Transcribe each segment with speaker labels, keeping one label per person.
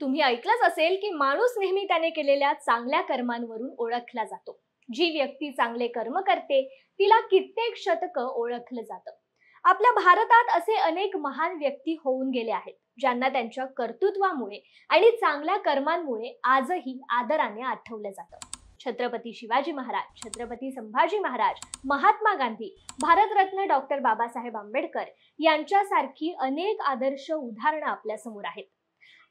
Speaker 1: तुम्ही ऐकलंच असेल की माणूस नेहमी त्याने केलेल्या चांगल्या कर्मांवरून ओळखला जातो. जी व्यक्ती चांगले कर्म करते तिला कित्येक शतकं ओळखलं जातं. आपल्या भारतात असे अनेक महान व्यक्ती होऊन गेले आहेत, ज्यांना त्यांच्या कर्तृत्वामुळे आणि चांगल्या कर्मांमुळे आजही आदराने आठवलं जातं. छत्रपती शिवाजी महाराज, छत्रपती संभाजी महाराज, महात्मा गांधी, भारतरत्न डॉक्टर बाबासाहेब आंबेडकर यांच्यासारखी अनेक आदर्श उदाहरणं आपल्या समोर आहेत.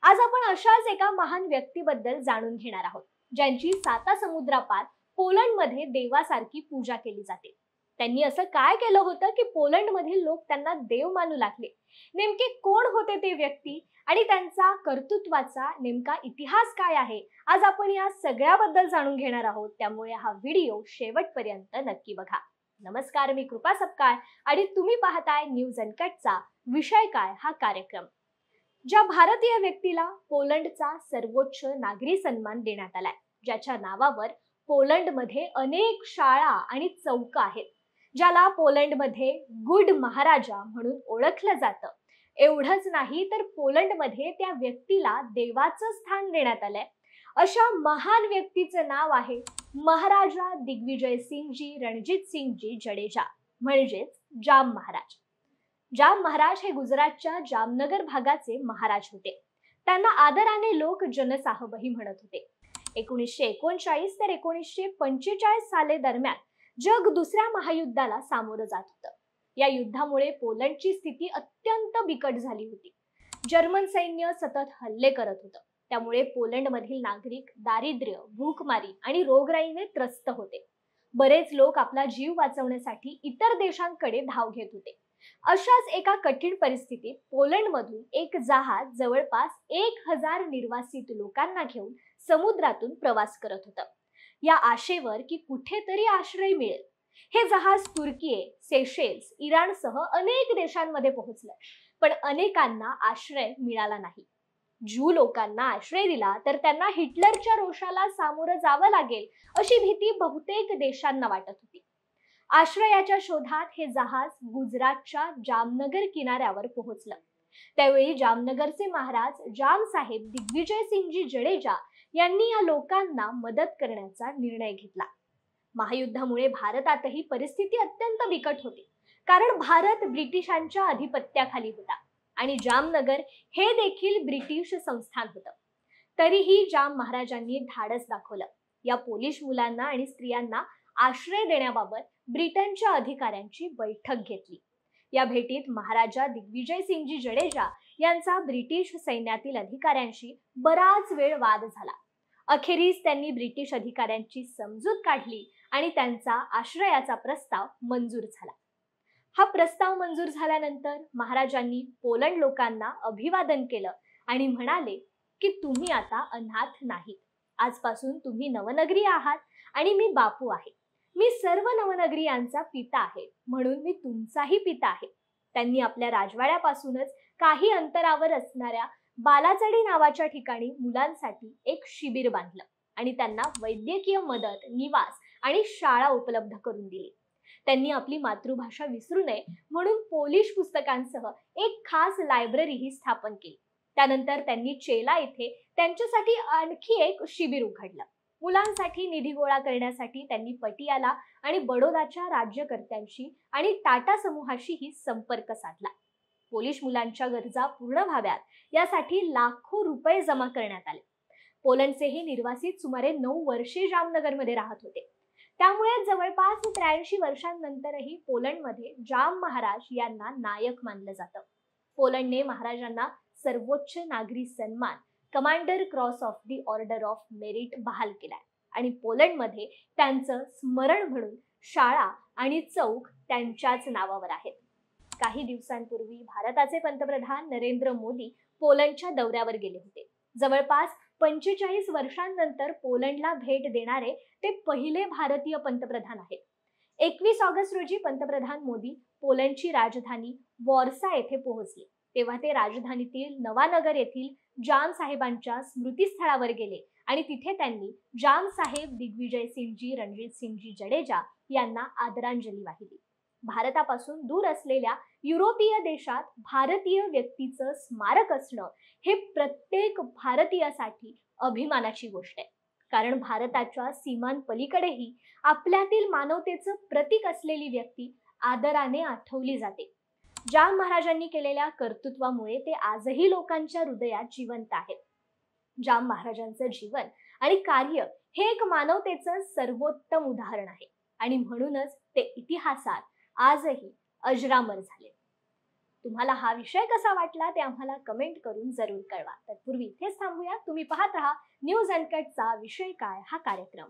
Speaker 1: आज आपण अशाच एका महान व्यक्तीबद्दल जाणून घेणार आहोत, ज्यांची साता समुद्रापार पोलंडमध्ये देवासारखी पूजा केली जाते. त्यांनी असं काय केलं होतं की पोलंडमधील लोक त्यांना देव मानू लागले? नेमके कोण होते ते व्यक्ती आणि त्यांचा कर्तृत्वाचा नेमका इतिहास काय आहे? आज आपण या सगळ्याबद्दल जाणून घेणार आहोत, त्यामुळे हा व्हिडिओ शेवटपर्यंत नक्की बघा. नमस्कार, मी कृपा सपकाळ आणि तुम्ही पाहताय न्यूज अनकटचा विषय काय हा कार्यक्रम. ज्या भारतीय व्यक्तीला पोलंडचा सर्वोच्च नागरी सन्मान देण्यात आलाय, ज्याच्या नावावर पोलंडमध्ये अनेक शाळा आणि चौक आहेत, ज्याला पोलंडमध्ये गुड महाराजा म्हणून ओळखलं जातं. एवढंच नाही तर पोलंडमध्ये त्या व्यक्तीला देवाचं स्थान देण्यात आलंय. अशा महान व्यक्तीचं नाव आहे महाराजा दिग्विजय सिंगजी रणजित सिंगजी जडेजा, म्हणजेच जाम महाराज. जाम महाराज हे गुजरातच्या जामनगर भागाचे महाराज होते. त्यांना आदराने लोक जनसाहबही म्हणत होते. 1939 ते 1945 साले दरम्यान जग दुसऱ्या महायुद्धाला सामोरं जात होतं. या युद्धामुळे पोलंडची स्थिती अत्यंत बिकट झाली होती. जर्मन सैन्य सतत हल्ले करत होतं. त्यामुळे पोलंडमधील नागरिक दारिद्र्य, भूकमारी आणि रोगराईने त्रस्त होते. बरेच लोक आपला जीव वाचवण्यासाठी इतर देशांकडे धाव घेत होते. अशाच एका कठीण परिस्थितीत पोलंडमधून एक जहाज जवळपास 1000 निर्वासित लोकांना घेऊन समुद्रातून प्रवास करत होतं, या आशेवर की कुठेतरी आश्रय मिळेल. हे जहाज तुर्की, सेशेल्स, इराणसह अनेक देशांमध्ये पोहोचलं, पण अनेकांना आश्रय मिळाला नाही. ज्यू लोकांना आश्रय दिला तर त्यांना हिटलरच्या रोषाला सामोरं जावं लागेल अशी भीती बहुतेक देशांना वाटत होती. आश्रयाच्या शोधात हे जहाज गुजरातच्या जामनगर किनाऱ्यावर पोहोचलं. त्यावेळी जामनगरचे महाराज जाम साहेब दिग्विजय सिंगजी जडेजा यांनी या लोकांना मदत करण्याचा निर्णय घेतला. महायुद्धामुळे भारतातही परिस्थिती अत्यंत बिकट होती, कारण भारत ब्रिटिशांच्या आधिपत्याखाली होता आणि जामनगर हे देखील ब्रिटिश संस्थान होतं. तरीही जाम महाराजांनी धाडस दाखवलं. या पोलिश मुलांना आणि स्त्रियांना आश्रय देण्याबाबत ब्रिटनच्या अधिकाऱ्यांची बैठक घेतली. या भेटीत महाराजा दिग्विजय सिंगजी जडेजा यांचा ब्रिटिश सैन्यातील अधिकाऱ्यांशी बराच वेळ वाद झाला. अखेरीस त्यांनी ब्रिटिश अधिकाऱ्यांची समजूत काढली आणि त्यांचा आश्रयाचा प्रस्ताव मंजूर झाला. हा प्रस्ताव मंजूर झाल्यानंतर महाराजांनी पोलंड लोकांना अभिवादन केलं आणि म्हणाले की तुम्ही आता अनाथ नाहीत. आजपासून तुम्ही नवनगरी आहात आणि मी बापू आहे. मी सर्व नवनगरीयांचा पिता आहे, म्हणून मी तुमचाही पिता आहे. त्यांनी आपल्या राजवाड्यापासूनच काही अंतरावर असणाऱ्या बालाचडी नावाच्या ठिकाणी मुलांसाठी एक शिबिर बांधलं आणि त्यांना वैद्यकीय मदत, निवास आणि शाळा उपलब्ध करून दिली. त्यांनी आपली मातृभाषा विसरू नये म्हणून पोलिश पुस्तकांसह एक खास लायब्ररीही स्थापन केली. त्यानंतर त्यांनी चेला इथे त्यांच्यासाठी आणखी एक शिबिर उघडलं. मुलांसाठी निधी गोळा करण्यासाठी त्यांनी पटियाला आणि बडोदाच्या राज्यकर्त्यांशी आणि टाटा समूहाशीही संपर्क साधला. पोलिश मुलांच्या गरजा पूर्ण व्हाव्यात यासाठी लाखो रुपये जमा करण्यात आले. पोलंडचेही निर्वासित सुमारे 9 वर्षे जामनगरमध्ये राहत होते. त्यामुळे जवळपास 83 वर्षांनंतरही पोलंडमध्ये जाम महाराज यांना नायक मानलं जातं. पोलंडने महाराजांना सर्वोच्च नागरी सन्मान commander cross of the order of merit बहाल केलाय आणि पोलंडमध्ये त्यांचं स्मरण म्हणून शाळा आणि चौक त्यांच्याच नावावर आहेत. काही दिवसांपूर्वी भारताचे पंतप्रधान नरेंद्र मोदी पोलंडच्या दौऱ्यावर गेले होते. जवळपास 45 वर्षांनंतर पोलंडला भेट देणारे ते पहिले भारतीय पंतप्रधान आहेत. 21 ऑगस्ट रोजी पंतप्रधान मोदी पोलंडची राजधानी वॉर्सा येथे पोहोचले. तेव्हा ते राजधानीतील नवानगर येथील जाम साहेबांच्या स्मृतीस्थळावर गेले आणि तिथे त्यांनी जाम साहेब दिग्विजय सिंगजी रणजित सिंगजी जडेजा यांना आदरांजली वाहिली. भारतापासून दूर असलेल्या युरोपीय देशात भारतीय व्यक्तीचं स्मारक असणं हे प्रत्येक भारतीयासाठी अभिमानाची गोष्ट आहे. कारण भारताच्या सीमांपलीकडेही आपल्यातील मानवतेचं प्रतीक असलेली व्यक्ती आदराने आठवली जाते. जाम महाराजांनी केलेल्या कर्तृत्वामुळे ते आजही लोकांच्या हृदयात जिवंत आहेत. जाम महाराजांचं जीवन आणि कार्य हे एक मानवतेचं सर्वोत्तम उदाहरण आहे आणि म्हणूनच ते इतिहासात आजही अजरामर झाले. तुम्हाला हा विषय कसा वाटला ते आम्हाला कमेंट करून जरूर कळवा. तत्पूर्वी इथेच थांबूया. तुम्ही पाहत राहा न्यूज अनकटचा विषय काय हा कार्यक्रम.